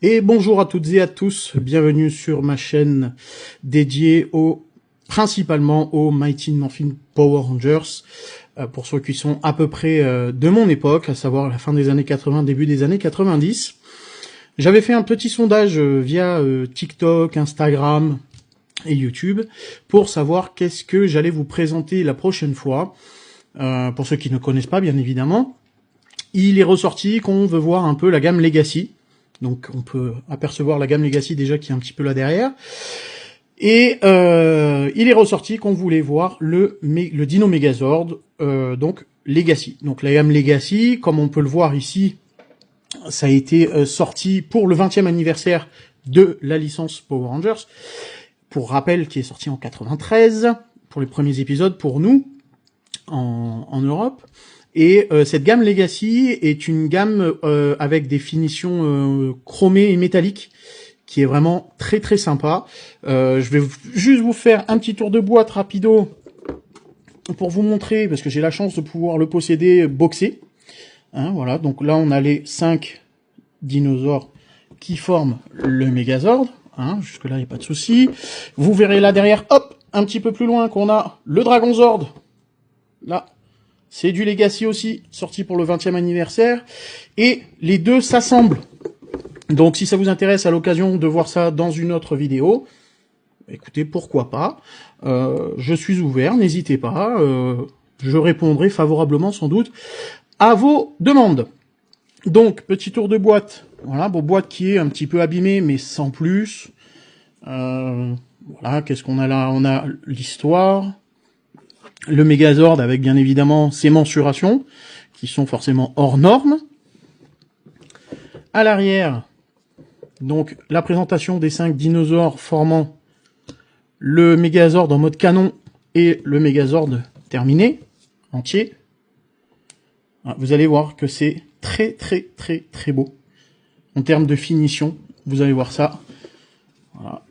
Et bonjour à toutes et à tous, bienvenue sur ma chaîne dédiée principalement aux Mighty Morphin Power Rangers, pour ceux qui sont à peu près de mon époque, à savoir la fin des années 80, début des années 90. J'avais fait un petit sondage via TikTok, Instagram et YouTube pour savoir qu'est-ce que j'allais vous présenter la prochaine fois. Pour ceux qui ne connaissent pas, bien évidemment, il est ressorti qu'on veut voir un peu la gamme Legacy. Donc on peut apercevoir la gamme Legacy déjà qui est un petit peu là derrière. Et il est ressorti qu'on voulait voir le Dino Megazord, donc Legacy. Donc la gamme Legacy, comme on peut le voir ici, ça a été sorti pour le 20e anniversaire de la licence Power Rangers. Pour rappel, qui est sorti en 93, pour les premiers épisodes pour nous, en Europe. Et cette gamme Legacy est une gamme avec des finitions chromées et métalliques, qui est vraiment très très sympa. Je vais juste vous faire un petit tour de boîte rapido pour vous montrer, parce que j'ai la chance de pouvoir le posséder boxé. Hein, voilà, donc là on a les 5 dinosaures qui forment le Megazord. Hein, jusque là il n'y a pas de souci. Vous verrez là derrière, hop, un petit peu plus loin qu'on a le Dragonzord. Là. C'est du Legacy aussi, sorti pour le 20e anniversaire. Et les deux s'assemblent. Donc si ça vous intéresse à l'occasion de voir ça dans une autre vidéo, écoutez, pourquoi pas. Je suis ouvert, n'hésitez pas. Je répondrai favorablement sans doute à vos demandes. Donc, petit tour de boîte. Voilà, bon, boîte qui est un petit peu abîmée, mais sans plus. Voilà, qu'est-ce qu'on a là? On a l'histoire. Le Megazord avec bien évidemment ses mensurations, qui sont forcément hors normes. À l'arrière, donc la présentation des 5 dinosaures formant le Megazord en mode canon et le Megazord terminé, entier. Vous allez voir que c'est très très très très beau. En termes de finition, vous allez voir ça. Voilà.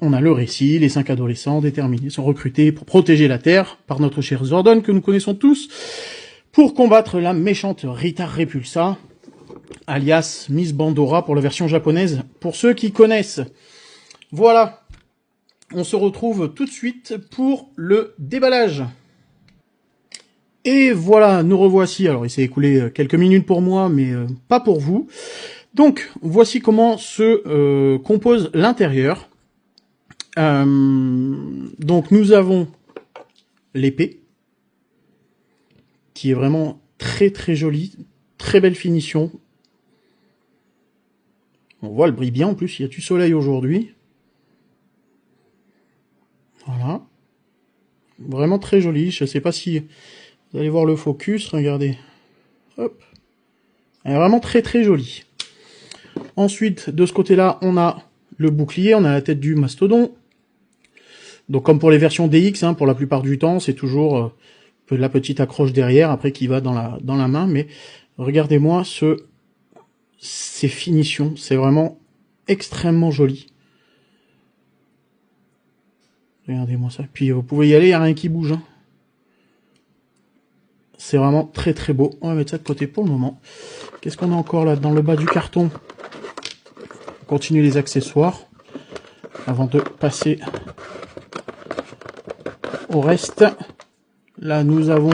On a le récit, les 5 adolescents déterminés sont recrutés pour protéger la Terre par notre cher Zordon que nous connaissons tous, pour combattre la méchante Rita Repulsa, alias Miss Bandora pour la version japonaise, pour ceux qui connaissent. Voilà, on se retrouve tout de suite pour le déballage. Et voilà, nous revoici. Alors il s'est écoulé quelques minutes pour moi, mais pas pour vous. Donc, voici comment se compose l'intérieur. Donc nous avons l'épée qui est vraiment très très jolie, très belle finition. On voit elle brille bien en plus, il y a du soleil aujourd'hui. Voilà. Vraiment très jolie, je sais pas si vous allez voir le focus, regardez. Hop. Elle est vraiment très très jolie. Ensuite, de ce côté-là, on a le bouclier, on a la tête du mastodon. Donc comme pour les versions DX, hein, pour la plupart du temps, c'est toujours la petite accroche derrière, après qui va dans la main. Mais regardez-moi ces finitions, c'est vraiment extrêmement joli. Regardez-moi ça. Puis vous pouvez y aller, il n'y a rien qui bouge. Hein. C'est vraiment très très beau. On va mettre ça de côté pour le moment. Qu'est-ce qu'on a encore là dans le bas du carton? On continue les accessoires avant de passer au reste. Là, nous avons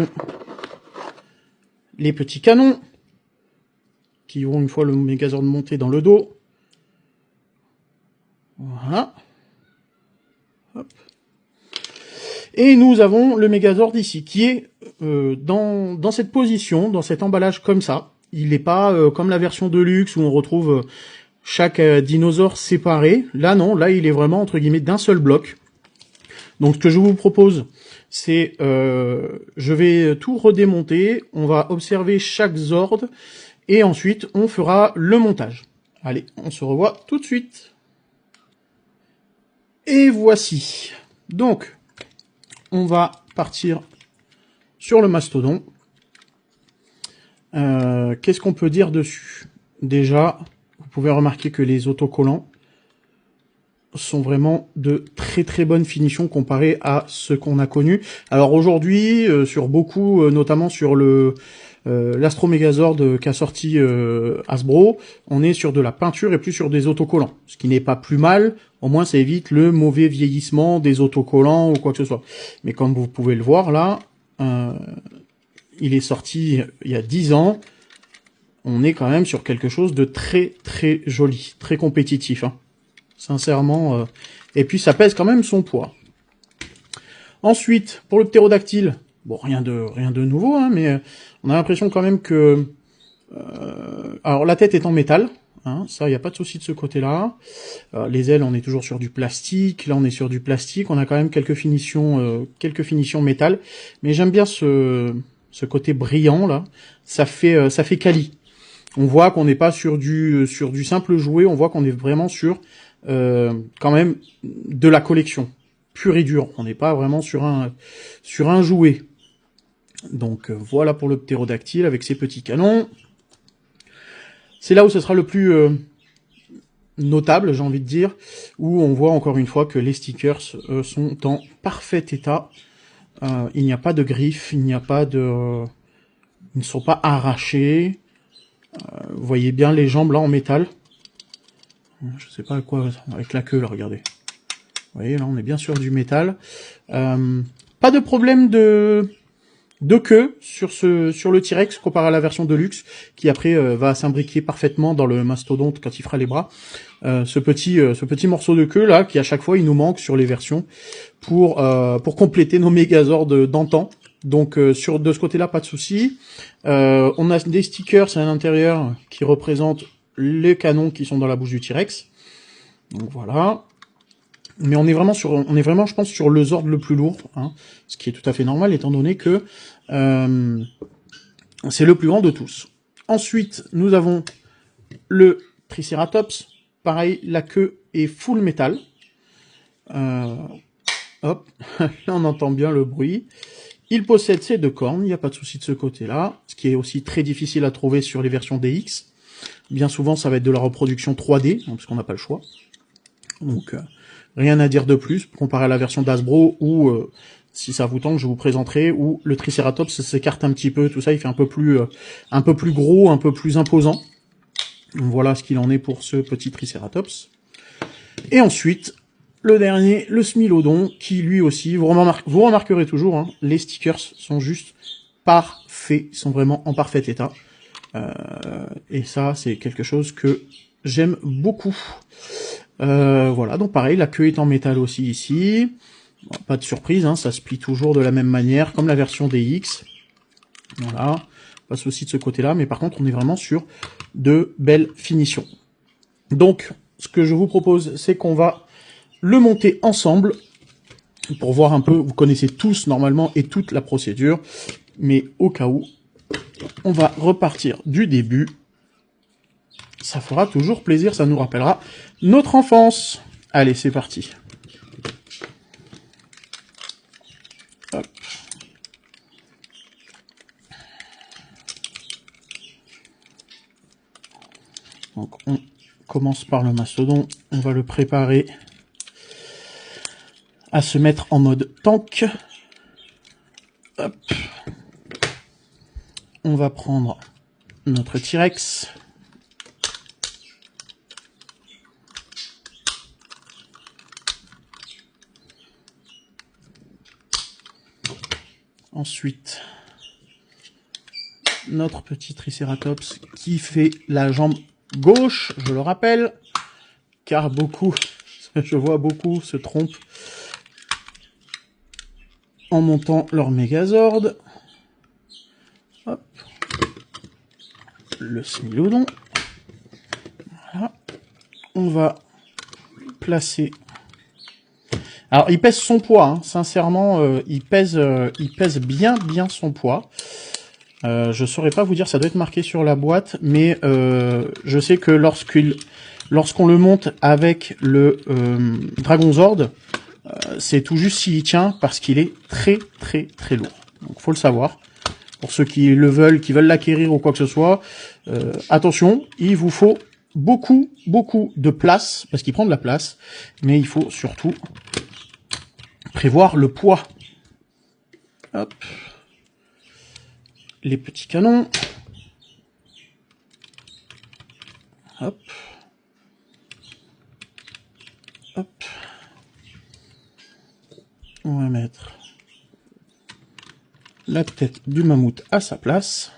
les petits canons qui vont, une fois le Megazord monté, dans le dos. Voilà. Hop. Et nous avons le Megazord ici, qui est dans cette position, dans cet emballage comme ça. Il n'est pas comme la version Deluxe où on retrouve chaque dinosaure séparé. Là, non. Là, il est vraiment, entre guillemets, d'un seul bloc. Donc ce que je vous propose, c'est je vais tout redémonter, on va observer chaque Zord, et ensuite on fera le montage. Allez, on se revoit tout de suite. Et voici. Donc, on va partir sur le mastodon. Qu'est-ce qu'on peut dire dessus? Déjà, vous pouvez remarquer que les autocollants sont vraiment de très très bonnes finitions comparées à ce qu'on a connu. Alors aujourd'hui, sur beaucoup, notamment sur le l'Astro Megazord qu'a sorti Hasbro, on est sur de la peinture et plus sur des autocollants. Ce qui n'est pas plus mal, au moins ça évite le mauvais vieillissement des autocollants ou quoi que ce soit. Mais comme vous pouvez le voir là, il est sorti il y a 10 ans, on est quand même sur quelque chose de très très joli, très compétitif, hein. Sincèrement. Et puis ça pèse quand même son poids. Ensuite, pour le ptérodactyle, bon, rien de nouveau, hein, mais on a l'impression quand même que... alors la tête est en métal, hein, ça, il n'y a pas de souci de ce côté-là. Les ailes, on est toujours sur du plastique, là on est sur du plastique, on a quand même quelques finitions métal, mais j'aime bien ce côté brillant, là, ça fait quali. On voit qu'on n'est pas sur du simple jouet, on voit qu'on est vraiment sur quand même de la collection pure et dure. On n'est pas vraiment sur un jouet. Donc voilà pour le ptérodactyle avec ses petits canons. C'est là où ce sera le plus notable, j'ai envie de dire, où on voit encore une fois que les stickers sont en parfait état. Il n'y a pas de griffes, ils ne sont pas arrachés. Vous voyez bien les jambes là en métal. Je sais pas à quoi, avec la queue là, regardez. Vous voyez là, on est bien sur du métal. Pas de problème de queue sur le T-Rex comparé à la version Deluxe, qui après va s'imbriquer parfaitement dans le mastodonte quand il fera les bras. Ce petit morceau de queue là, qui à chaque fois il nous manque sur les versions pour compléter nos Megazords d'antan. Donc de ce côté-là, pas de souci. On a des stickers à l'intérieur qui représentent les canons qui sont dans la bouche du T-Rex. Donc voilà. Mais on est vraiment, je pense, sur le Zord le plus lourd, hein, ce qui est tout à fait normal, étant donné que c'est le plus grand de tous. Ensuite, nous avons le Triceratops. Pareil, la queue est full métal. Hop, là on entend bien le bruit. Il possède ses 2 cornes, il n'y a pas de souci de ce côté-là, ce qui est aussi très difficile à trouver sur les versions DX. Bien souvent, ça va être de la reproduction 3D, parce qu'on n'a pas le choix. Donc, rien à dire de plus, comparé à la version d'Hasbro, où, si ça vous tente, je vous présenterai, où le Triceratops s'écarte un petit peu, tout ça, il fait un peu plus gros, un peu plus imposant. Donc, voilà ce qu'il en est pour ce petit Triceratops. Et ensuite, le dernier, le Smilodon, qui lui aussi, vous remarquerez toujours, hein, les stickers sont juste parfaits, ils sont vraiment en parfait état. Et ça, c'est quelque chose que j'aime beaucoup. Voilà, donc pareil, la queue est en métal aussi ici. Bon, pas de surprise, hein, ça se plie toujours de la même manière, comme la version DX. Voilà, pas de souci de ce côté-là, mais par contre, on est vraiment sur de belles finitions. Donc, ce que je vous propose, c'est qu'on va le monter ensemble, pour voir un peu, vous connaissez tous normalement et toute la procédure, mais au cas où, on va repartir du début. Ça fera toujours plaisir, ça nous rappellera notre enfance. Allez, c'est parti. Hop. Donc on commence par le mastodon, on va le préparer à se mettre en mode tank. Hop. On va prendre notre T-Rex. Ensuite, notre petit Triceratops qui fait la jambe gauche, je le rappelle, car beaucoup, je vois beaucoup se trompent en montant leur Megazord. Hop. Le Smilodon. Voilà. On va placer. Alors, il pèse son poids, hein. Sincèrement, il pèse bien son poids. Je saurais pas vous dire, ça doit être marqué sur la boîte, mais je sais que lorsqu'on le monte avec le Dragon Zord, c'est tout juste s'il tient, parce qu'il est très lourd. Donc, faut le savoir. Pour ceux qui veulent l'acquérir ou quoi que ce soit, attention, il vous faut beaucoup de place, parce qu'il prend de la place, mais il faut surtout prévoir le poids. Hop. les petits canons. Hop. Hop. On va mettre la tête du mammouth à sa place.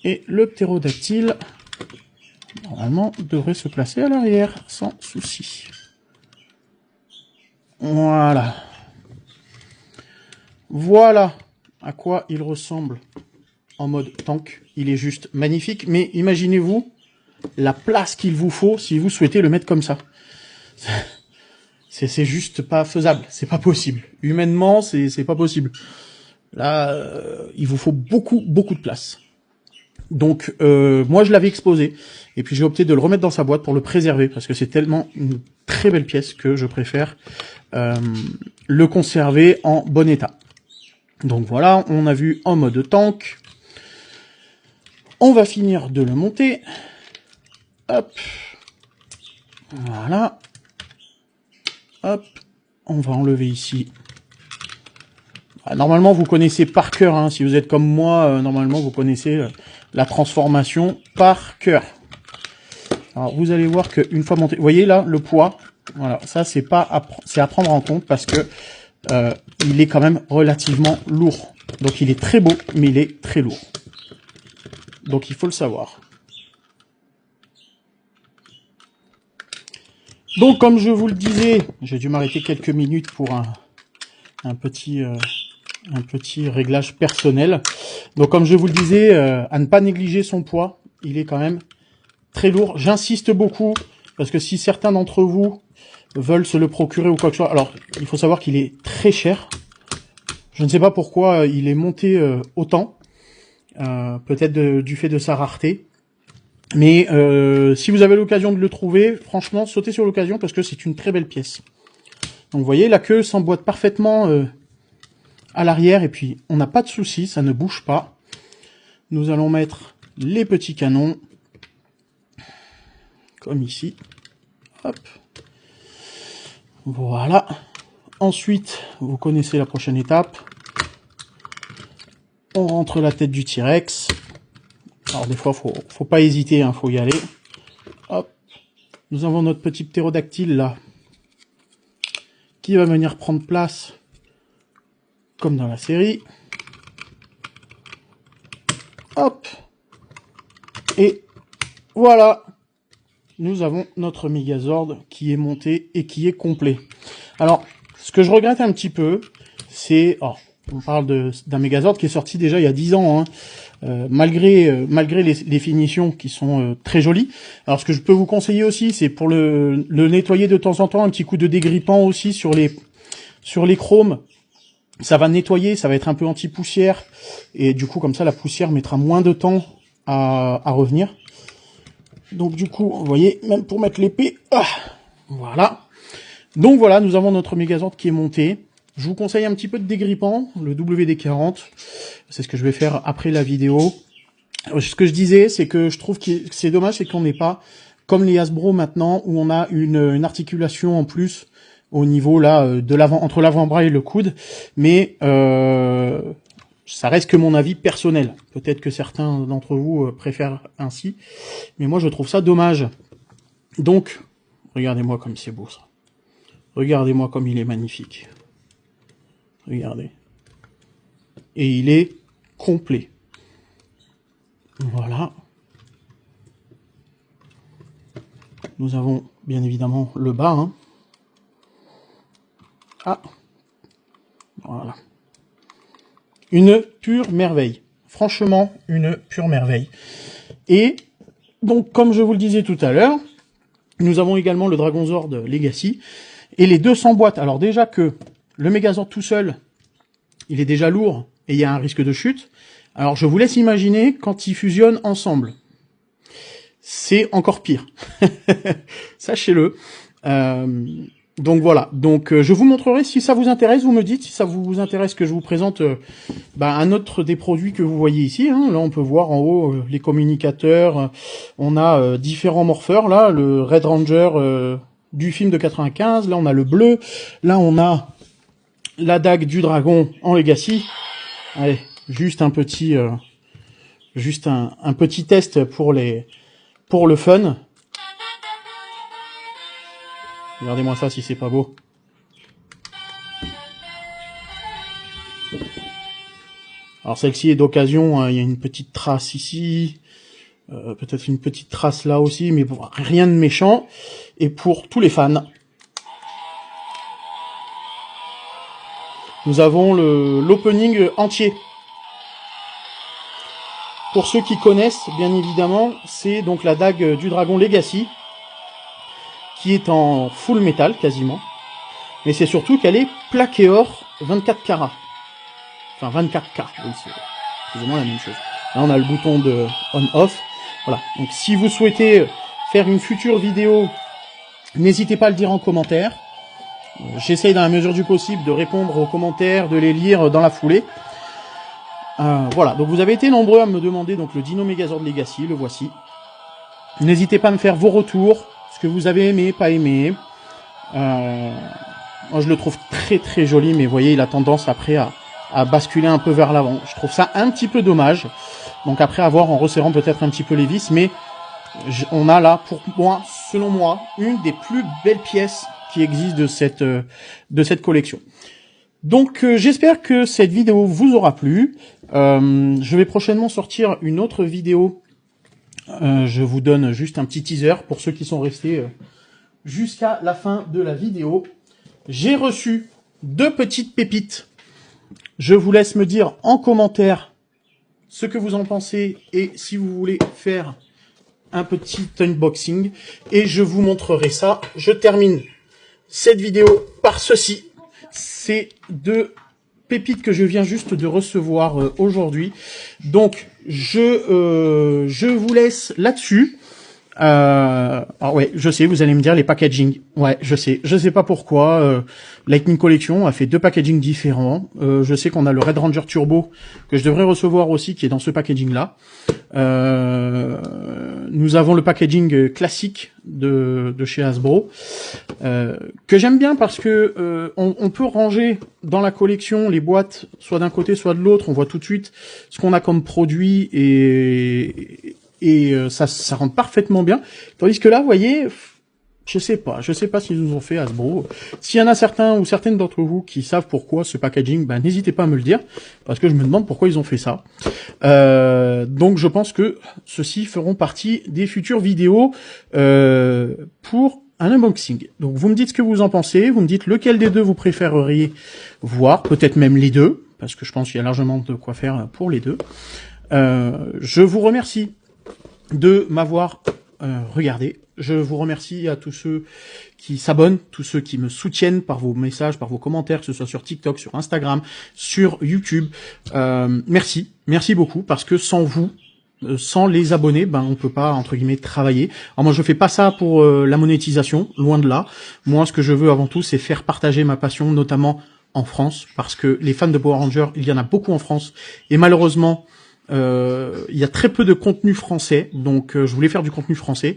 Et le ptérodactyle, normalement, devrait se placer à l'arrière, sans souci. Voilà. Voilà à quoi il ressemble en mode tank. Il est juste magnifique, mais imaginez-vous la place qu'il vous faut si vous souhaitez le mettre comme ça. C'est juste pas faisable, c'est pas possible. Humainement, c'est pas possible. Là, il vous faut beaucoup de place. Donc, moi, je l'avais exposé, et puis j'ai opté de le remettre dans sa boîte pour le préserver, parce que c'est tellement une très belle pièce que je préfère le conserver en bon état. Donc voilà, on a vu en mode tank. On va finir de le monter. Hop. Voilà. Hop. On va enlever ici. Normalement, vous connaissez par cœur, hein, si vous êtes comme moi, normalement, vous connaissez la transformation par cœur. Alors, vous allez voir qu'une fois monté, vous voyez là, le poids, voilà, ça, c'est à prendre en compte parce que il est quand même relativement lourd. Donc, il est très beau, mais il est très lourd. Donc, il faut le savoir. Donc, comme je vous le disais, j'ai dû m'arrêter quelques minutes pour un petit réglage personnel. Donc, comme je vous le disais, à ne pas négliger son poids. Il est quand même très lourd. J'insiste beaucoup, parce que si certains d'entre vous veulent se le procurer ou quoi que ce soit, alors, il faut savoir qu'il est très cher. Je ne sais pas pourquoi il est monté autant. Peut-être du fait de sa rareté. Mais si vous avez l'occasion de le trouver, franchement, sautez sur l'occasion parce que c'est une très belle pièce. Donc vous voyez, la queue s'emboîte parfaitement à l'arrière et puis on n'a pas de souci, ça ne bouge pas. Nous allons mettre les petits canons, comme ici. Hop. Voilà. Ensuite, vous connaissez la prochaine étape. On rentre la tête du T-Rex. Alors des fois, faut pas hésiter, hein, faut y aller. Hop. Nous avons notre petit ptérodactyle là, qui va venir prendre place, comme dans la série. Hop. Et voilà. Nous avons notre Megazord qui est monté et qui est complet. Alors, ce que je regrette un petit peu, c'est... Oh, on parle d'un Megazord qui est sorti déjà il y a 10 ans, hein. Malgré les finitions qui sont très jolies. Alors ce que je peux vous conseiller aussi, c'est pour le nettoyer de temps en temps, un petit coup de dégrippant aussi sur les chromes. Ça va nettoyer, ça va être un peu anti-poussière, et du coup comme ça la poussière mettra moins de temps à revenir. Donc du coup, vous voyez, même pour mettre l'épée, voilà. Donc voilà, nous avons notre Megazord qui est monté. Je vous conseille un petit peu de dégrippant, le WD-40. C'est ce que je vais faire après la vidéo. Ce que je disais, c'est que je trouve que c'est dommage, c'est qu'on n'ait pas, comme les Hasbro maintenant, où on a une articulation en plus au niveau là de l'avant, entre l'avant-bras et le coude. Mais ça reste que mon avis personnel. Peut-être que certains d'entre vous préfèrent ainsi, mais moi je trouve ça dommage. Donc, regardez-moi comme c'est beau ça. Regardez-moi comme il est magnifique. Regardez. Et il est complet. Voilà. Nous avons bien évidemment le bas. Hein. Ah. Voilà. Une pure merveille. Franchement, une pure merveille. Et donc, comme je vous le disais tout à l'heure, nous avons également le Dragonzord Legacy. Et les deux s'emboîtent. Alors déjà que le Megazord tout seul, il est déjà lourd et il y a un risque de chute. Alors je vous laisse imaginer quand ils fusionnent ensemble. C'est encore pire. Sachez-le. Donc voilà. Donc je vous montrerai si ça vous intéresse. Vous me dites si ça vous intéresse que je vous présente un autre des produits que vous voyez ici. Hein. Là on peut voir en haut les communicateurs. On a différents morpheurs. Là le Red Ranger du film de 95. Là on a le bleu. Là on a la dague du dragon en Legacy. Allez, Juste un petit test pour le fun. Regardez-moi ça si c'est pas beau. Alors celle-ci est d'occasion, hein, il y a une petite trace ici, peut-être une petite trace là aussi, mais bon, rien de méchant. Et pour tous les fans, nous avons l'opening entier. Pour ceux qui connaissent, bien évidemment, c'est donc la dague du dragon Legacy, qui est en full métal quasiment, mais c'est surtout qu'elle est plaquée or 24 carats. Enfin 24K, oui, c'est plus ou moins la même chose. Là on a le bouton de on-off. Voilà, donc si vous souhaitez faire une future vidéo, n'hésitez pas à le dire en commentaire. J'essaye dans la mesure du possible de répondre aux commentaires, de les lire dans la foulée. Voilà, donc vous avez été nombreux à me demander donc le Dino Megazord Legacy, le voici. N'hésitez pas à me faire vos retours, ce que vous avez aimé, pas aimé. Moi je le trouve très très joli, mais vous voyez, il a tendance après à basculer un peu vers l'avant. Je trouve ça un petit peu dommage. Donc après avoir en resserrant peut-être un petit peu les vis, mais on a là, pour moi, selon moi, une des plus belles pièces qui existent de cette collection. Donc j'espère que cette vidéo vous aura plu. Je vais prochainement sortir une autre vidéo. Je vous donne juste un petit teaser pour ceux qui sont restés jusqu'à la fin de la vidéo. J'ai reçu 2 petites pépites. Je vous laisse me dire en commentaire ce que vous en pensez et si vous voulez faire un petit unboxing. Et je vous montrerai ça. Je termine cette vidéo par ceci. C'est 2 pépites que je viens juste de recevoir aujourd'hui. Donc, je vous laisse là-dessus. Alors ouais, je sais, vous allez me dire les packaging. Ouais, je sais pas pourquoi. Lightning Collection a fait 2 packaging différents. Je sais qu'on a le Red Ranger Turbo que je devrais recevoir aussi, qui est dans ce packaging là. Nous avons le packaging classique de chez Hasbro que j'aime bien parce que on peut ranger dans la collection les boîtes soit d'un côté soit de l'autre. On voit tout de suite ce qu'on a comme produit et ça rentre parfaitement bien. Tandis que là, vous voyez, je sais pas s'ils nous ont fait Hasbro. S'il y en a certains ou certaines d'entre vous qui savent pourquoi ce packaging, ben n'hésitez pas à me le dire, parce que je me demande pourquoi ils ont fait ça. Donc je pense que ceux-ci feront partie des futures vidéos pour un unboxing. Donc vous me dites ce que vous en pensez, vous me dites lequel des 2 vous préféreriez voir, peut-être même les 2, parce que je pense qu'il y a largement de quoi faire pour les 2. Je vous remercie de m'avoir regardé. Je vous remercie à tous ceux qui s'abonnent, tous ceux qui me soutiennent par vos messages, par vos commentaires, que ce soit sur TikTok, sur Instagram, sur YouTube. Merci beaucoup, parce que sans vous, sans les abonnés, ben on peut pas entre guillemets travailler. Alors moi je fais pas ça pour la monétisation, loin de là. Moi ce que je veux avant tout, c'est faire partager ma passion, notamment en France, parce que les fans de Power Rangers, il y en a beaucoup en France, et malheureusement il y a très peu de contenu français, donc je voulais faire du contenu français.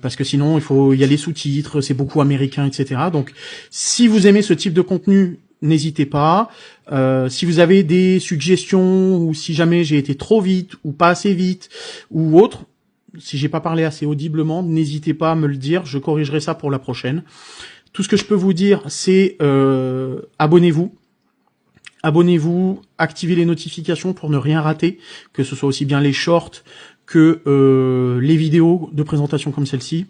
Parce que sinon il y a les sous-titres, c'est beaucoup américain, etc. Donc si vous aimez ce type de contenu, n'hésitez pas. Si vous avez des suggestions ou si jamais j'ai été trop vite ou pas assez vite ou autre, si j'ai pas parlé assez audiblement, n'hésitez pas à me le dire, je corrigerai ça pour la prochaine. Tout ce que je peux vous dire, c'est abonnez-vous. Abonnez-vous, activez les notifications pour ne rien rater, que ce soit aussi bien les shorts que les vidéos de présentation comme celle-ci.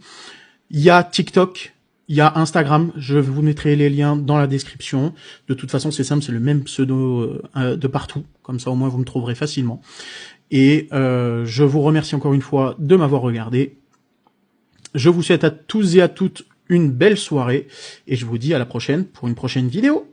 Il y a TikTok, il y a Instagram, je vous mettrai les liens dans la description. De toute façon, c'est simple, c'est le même pseudo de partout, comme ça au moins vous me trouverez facilement. Et je vous remercie encore une fois de m'avoir regardé. Je vous souhaite à tous et à toutes une belle soirée, et je vous dis à la prochaine pour une prochaine vidéo.